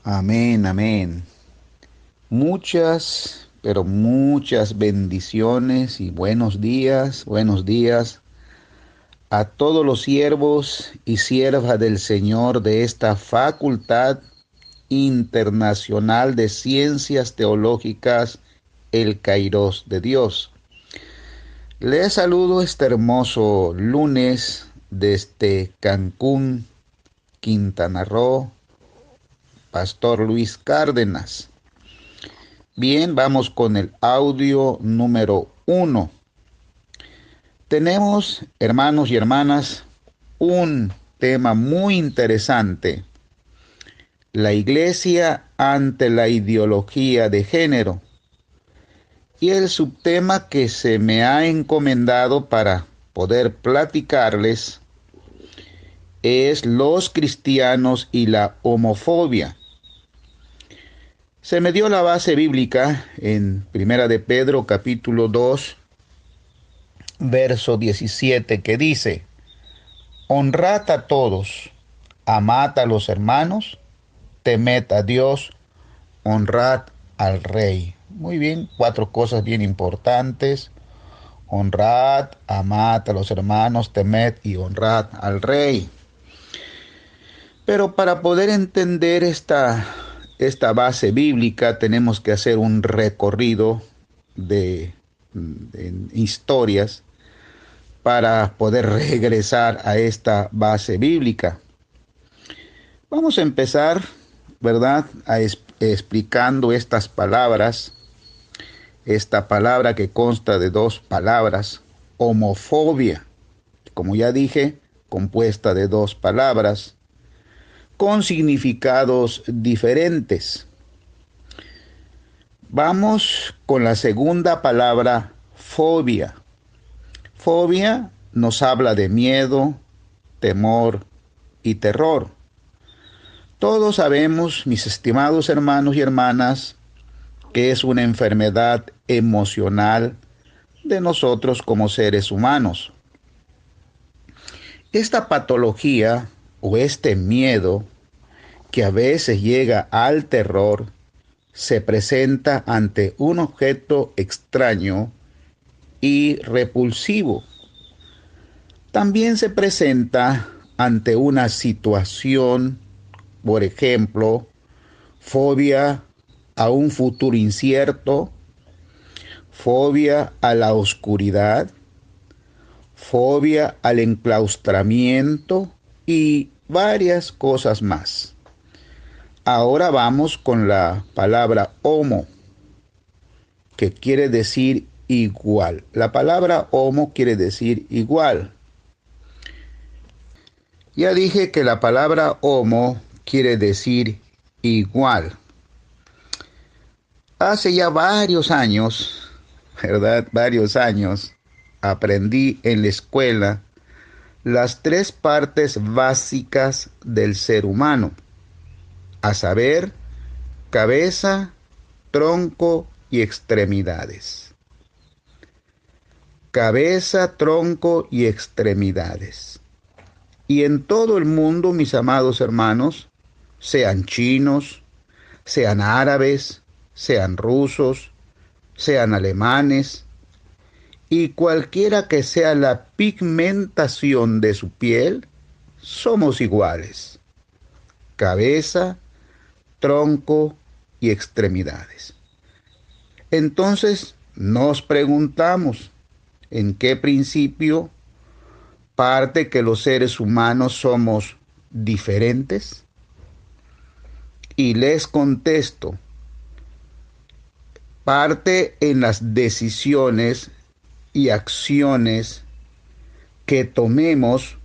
Amén, amén. Muchas, pero muchas bendiciones y buenos días a todos los siervos y siervas del Señor de esta Facultad Internacional de Ciencias Teológicas, el Kairos de Dios. Les saludo este hermoso lunes desde Cancún, Quintana Roo, Pastor Luis Cárdenas. Bien, vamos con el audio número 1. Tenemos, hermanos y hermanas, un tema muy interesante. La iglesia ante la ideología de género. Y el subtema que se me ha encomendado para poder platicarles es los cristianos y la homofobia. Se me dio la base bíblica en Primera de Pedro, capítulo 2, verso 17, que dice: honrad a todos, amad a los hermanos, temed a Dios, honrad al rey. Muy bien, 4 cosas bien importantes: honrad, amad a los hermanos, temed y honrad al rey. Pero para poder entender esta base bíblica tenemos que hacer un recorrido de historias para poder regresar a esta base bíblica. Vamos a empezar, ¿verdad?, explicando estas palabras. Esta palabra que consta de 2 palabras, homofobia, como ya dije, compuesta de 2 palabras, con significados diferentes. Vamos con la segunda palabra, fobia. Fobia nos habla de miedo, temor y terror. Todos sabemos, mis estimados hermanos y hermanas, que es una enfermedad emocional de nosotros como seres humanos. Esta patología o este miedo, que a veces llega al terror, se presenta ante un objeto extraño y repulsivo. También se presenta ante una situación, por ejemplo, fobia a un futuro incierto, fobia a la oscuridad, fobia al enclaustramiento y varias cosas más. Ahora vamos con la palabra homo, que quiere decir igual. La palabra homo quiere decir igual. Ya dije que la palabra homo quiere decir igual. Hace ya varios años, ¿verdad? Varios años, aprendí en la escuela las 3 partes básicas del ser humano, a saber, cabeza, tronco y extremidades. Cabeza, tronco y extremidades. Y en todo el mundo, mis amados hermanos, sean chinos, sean árabes, sean rusos, sean alemanes, y cualquiera que sea la pigmentación de su piel, somos iguales. Cabeza, tronco y extremidades. Entonces nos preguntamos, ¿en qué principio parte que los seres humanos somos diferentes? Y les contesto, parte en las decisiones y acciones que tomemos.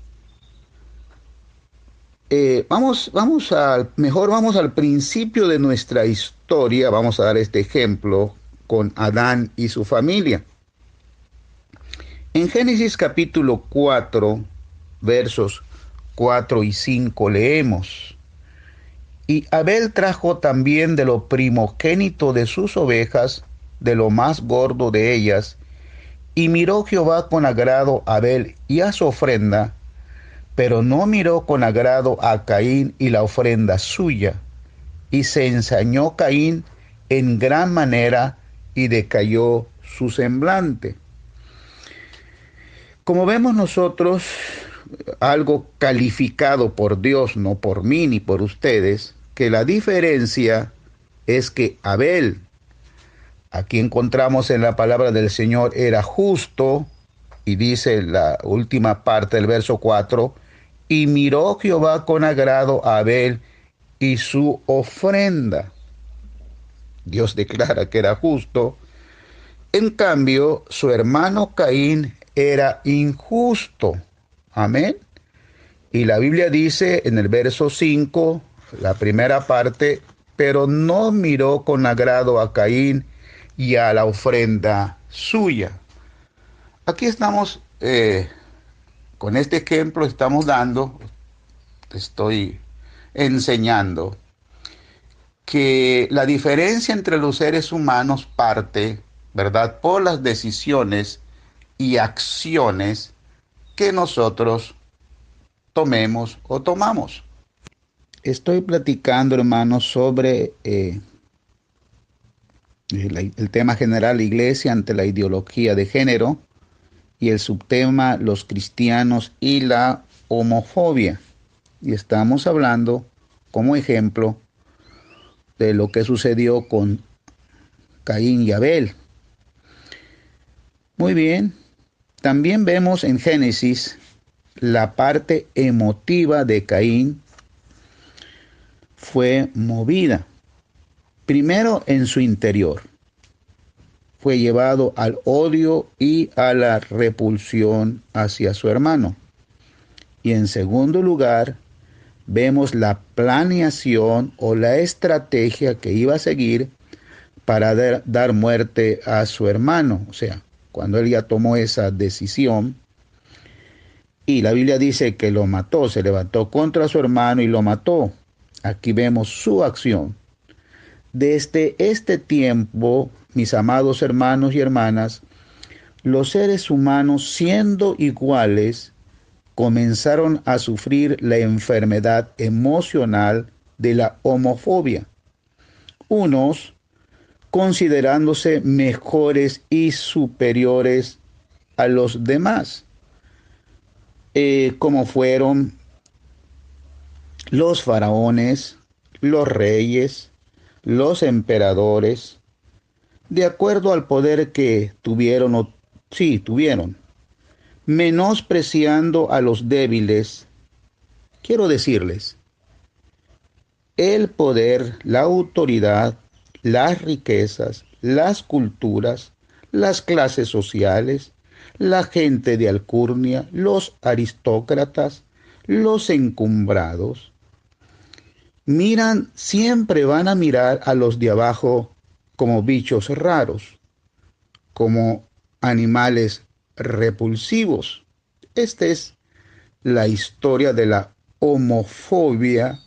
Vamos al principio de nuestra historia. Vamos a dar este ejemplo con Adán y su familia. En Génesis capítulo 4, versos 4 y 5 leemos: y Abel trajo también de lo primogénito de sus ovejas, de lo más gordo de ellas, y miró Jehová con agrado a Abel y a su ofrenda, pero no miró con agrado a Caín y la ofrenda suya. y se ensañó Caín en gran manera y decayó su semblante. Como vemos nosotros, algo calificado por Dios, no por mí ni por ustedes, que la diferencia es que Abel, aquí encontramos en la palabra del Señor, era justo, y dice la última parte del verso 4, y miró Jehová con agrado a Abel y su ofrenda. Dios declara que era justo. En cambio, su hermano Caín era injusto. Amén. Y la Biblia dice en el verso 5, la primera parte, pero no miró con agrado a Caín y a la ofrenda suya. Aquí estamos, con este ejemplo estamos dando, estoy enseñando que la diferencia entre los seres humanos parte, ¿verdad?, por las decisiones y acciones que nosotros tomemos o tomamos. Estoy platicando, hermanos, sobre el tema general, la iglesia ante la ideología de género, y el subtema, los cristianos y la homofobia. Y estamos hablando, como ejemplo, de lo que sucedió con Caín y Abel. Muy bien, también vemos en Génesis la parte emotiva de Caín fue movida. Primero en su interior. Fue llevado al odio y a la repulsión hacia su hermano. Y en segundo lugar, vemos la planeación o la estrategia que iba a seguir para dar muerte a su hermano. O sea, cuando él ya tomó esa decisión, y la Biblia dice que lo mató, se levantó contra su hermano y lo mató. Aquí vemos su acción. Desde este tiempo, mis amados hermanos y hermanas, los seres humanos, siendo iguales, comenzaron a sufrir la enfermedad emocional de la homofobia. Unos considerándose mejores y superiores a los demás, como fueron los faraones, los reyes, los emperadores, de acuerdo al poder que tuvieron, menospreciando a los débiles. Quiero decirles, el poder, la autoridad, las riquezas, las culturas, las clases sociales, la gente de alcurnia, los aristócratas, los encumbrados, siempre van a mirar a los de abajo como bichos raros, como animales repulsivos. Esta es la historia de la homofobia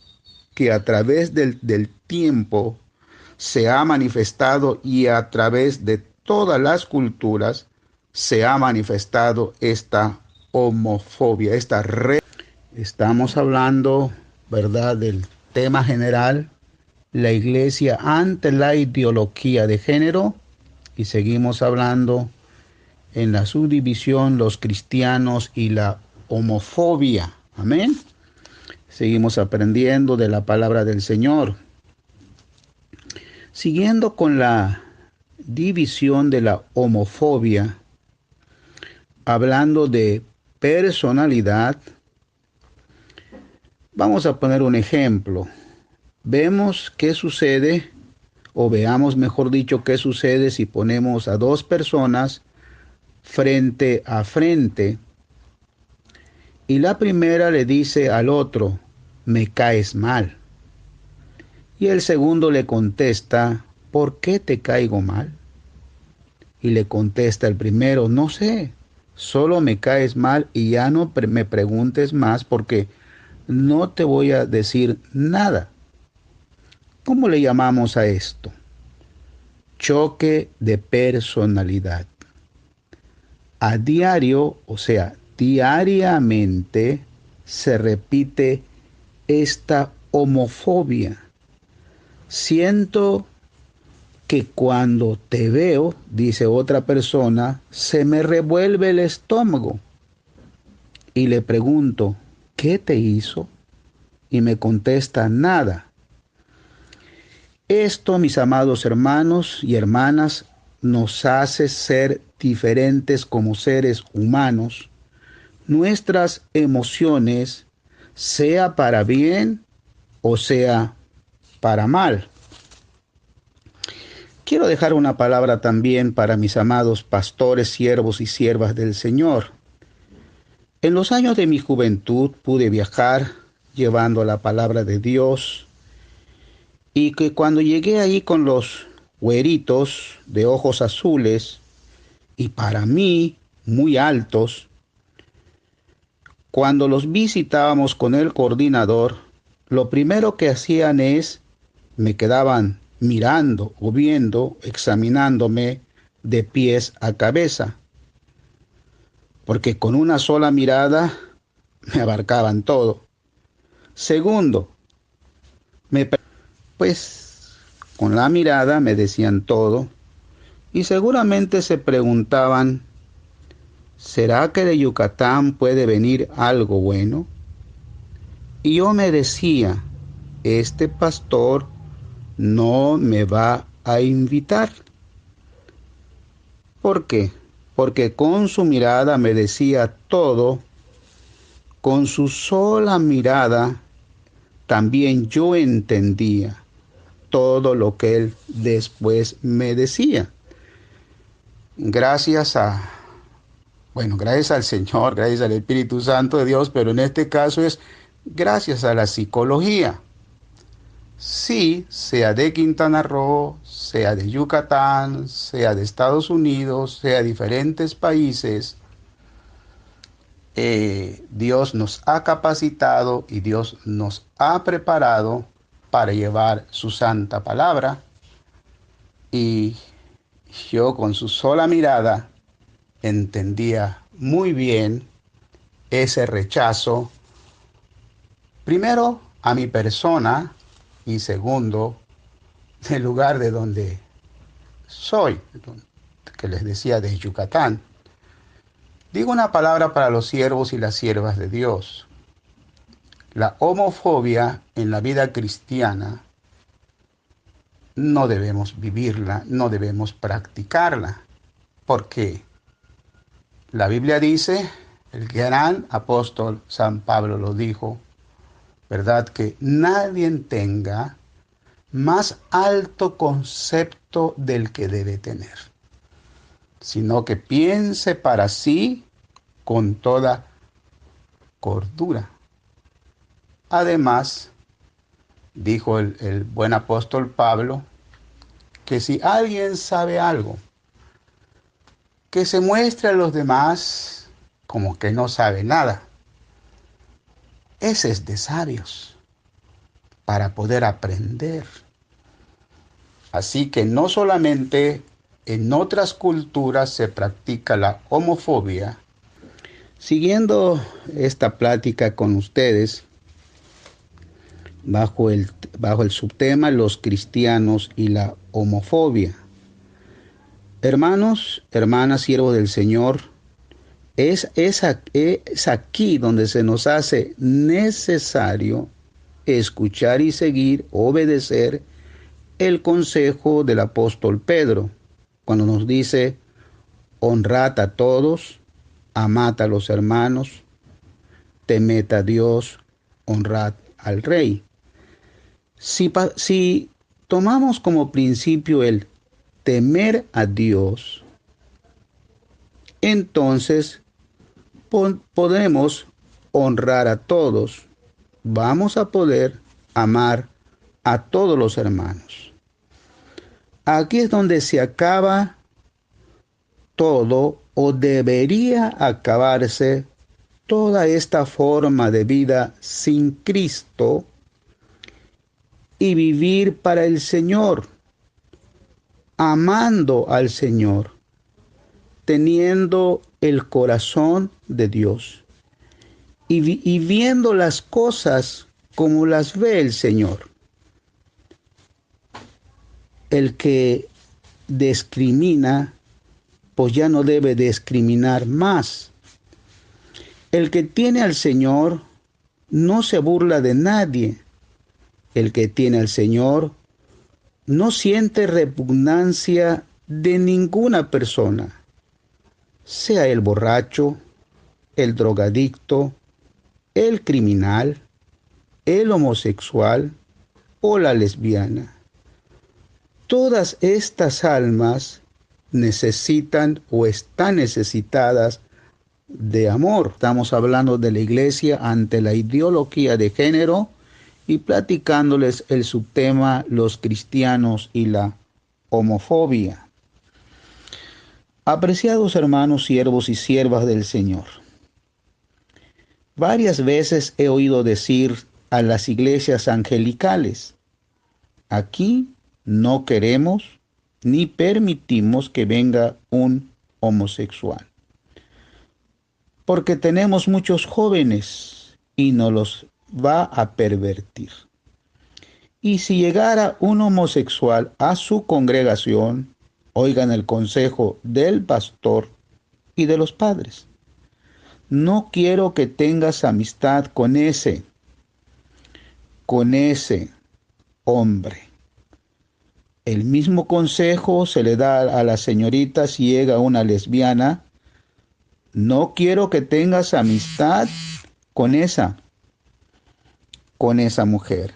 que a través del tiempo se ha manifestado, y a través de todas las culturas se ha manifestado esta homofobia, Estamos hablando, ¿verdad?, del tema general, la iglesia ante la ideología de género, y seguimos hablando en la subdivisión, los cristianos y la homofobia. Amén. Seguimos aprendiendo de la palabra del Señor. Siguiendo con la división de la homofobia, hablando de personalidad, vamos a poner un ejemplo. Vemos qué sucede, o veamos mejor dicho qué sucede si ponemos a dos personas frente a frente, y la primera le dice al otro, me caes mal. Y el segundo le contesta, ¿por qué te caigo mal? Y le contesta el primero, no sé, solo me caes mal y ya no me preguntes más porque no te voy a decir nada. ¿Cómo le llamamos a esto? Choque de personalidad. A diario, o sea, diariamente se repite esta homofobia. Siento que cuando te veo, dice otra persona, se me revuelve el estómago. Y le pregunto, ¿qué te hizo? Y me contesta, nada. Esto, mis amados hermanos y hermanas, nos hace ser diferentes como seres humanos. Nuestras emociones, sea para bien o sea para mal. Quiero dejar una palabra también para mis amados pastores, siervos y siervas del Señor. En los años de mi juventud pude viajar llevando la palabra de Dios y que cuando llegué ahí con los güeritos de ojos azules y para mí muy altos, cuando los visitábamos con el coordinador, lo primero que hacían es me quedaban mirando o viendo, examinándome de pies a cabeza, porque con una sola mirada me abarcaban todo. Segundo, pues con la mirada me decían todo y seguramente se preguntaban, ¿será que de Yucatán puede venir algo bueno? Y yo me decía, este pastor no me va a invitar. ¿Por qué? Porque con su mirada me decía todo, con su sola mirada también yo entendía todo lo que él después me decía. Gracias a, bueno, gracias al Señor, gracias al Espíritu Santo de Dios, pero en este caso es gracias a la psicología. Sí, sea de Quintana Roo, sea de Yucatán, sea de Estados Unidos, sea de diferentes países, Dios nos ha capacitado y Dios nos ha preparado para llevar su santa palabra. Y yo con su sola mirada entendía muy bien ese rechazo, primero a mi persona y segundo del lugar de donde soy, que les decía de Yucatán. Digo una palabra para los siervos y las siervas de Dios. La homofobia en la vida cristiana no debemos vivirla, no debemos practicarla, porque la Biblia dice, el gran apóstol San Pablo lo dijo, ¿verdad? Que nadie tenga más alto concepto del que debe tener, sino que piense para sí con toda cordura. Además, dijo el buen apóstol Pablo, que si alguien sabe algo, que se muestre a los demás como que no sabe nada. Ese es de sabios, para poder aprender. Así que no solamente en otras culturas se practica la homofobia. Siguiendo esta plática con ustedes, bajo el subtema Los cristianos y la homofobia. Hermanos, hermanas, siervos del Señor, es aquí donde se nos hace necesario escuchar y seguir, obedecer el consejo del apóstol Pedro, cuando nos dice, honrad a todos, amad a los hermanos, temed a Dios, honrad al rey. Si tomamos como principio el temer a Dios, entonces podemos honrar a todos. Vamos a poder amar a todos los hermanos. Aquí es donde se acaba todo o debería acabarse toda esta forma de vida sin Cristo y vivir para el Señor, amando al Señor, teniendo el corazón de Dios y viendo las cosas como las ve el Señor. El que discrimina, pues ya no debe discriminar más. El que tiene al Señor no se burla de nadie. El que tiene al Señor no siente repugnancia de ninguna persona, sea el borracho, el drogadicto, el criminal, el homosexual o la lesbiana. Todas estas almas necesitan o están necesitadas de amor. Estamos hablando de la iglesia ante la ideología de género y platicándoles el subtema los cristianos y la homofobia. Apreciados hermanos, siervos y siervas del Señor, varias veces he oído decir a las iglesias angelicales: aquí no queremos ni permitimos que venga un homosexual, porque tenemos muchos jóvenes y no los va a pervertir. Y si llegara un homosexual a su congregación, oigan el consejo del pastor y de los padres: no quiero que tengas amistad con ese hombre. El mismo consejo se le da a la señorita si llega una lesbiana: no quiero que tengas amistad con esa mujer.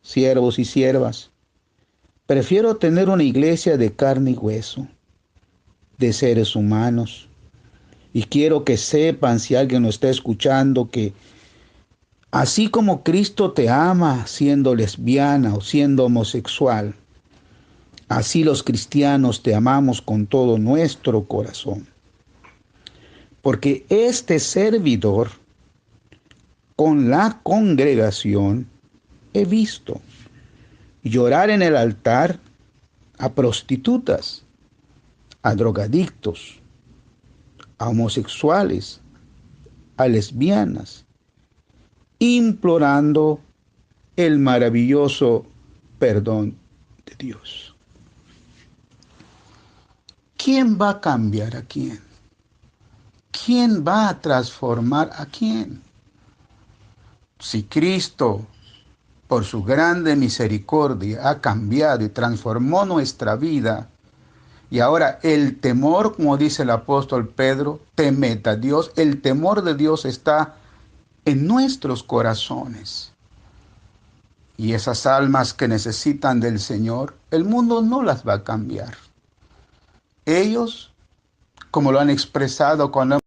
Siervos y siervas, prefiero tener una iglesia de carne y hueso, de seres humanos. Y quiero que sepan, si alguien lo está escuchando, que así como Cristo te ama siendo lesbiana o siendo homosexual, así los cristianos te amamos con todo nuestro corazón. Porque este servidor, con la congregación, he visto llorar en el altar a prostitutas, a drogadictos, a homosexuales, a lesbianas, implorando el maravilloso perdón de Dios. ¿Quién va a cambiar a quién? ¿Quién va a transformar a quién? Si Cristo, por su grande misericordia, ha cambiado y transformó nuestra vida, y ahora el temor, como dice el apóstol Pedro, temed a Dios, el temor de Dios está en nuestros corazones. Y esas almas que necesitan del Señor, el mundo no las va a cambiar. Ellos, como lo han expresado cuando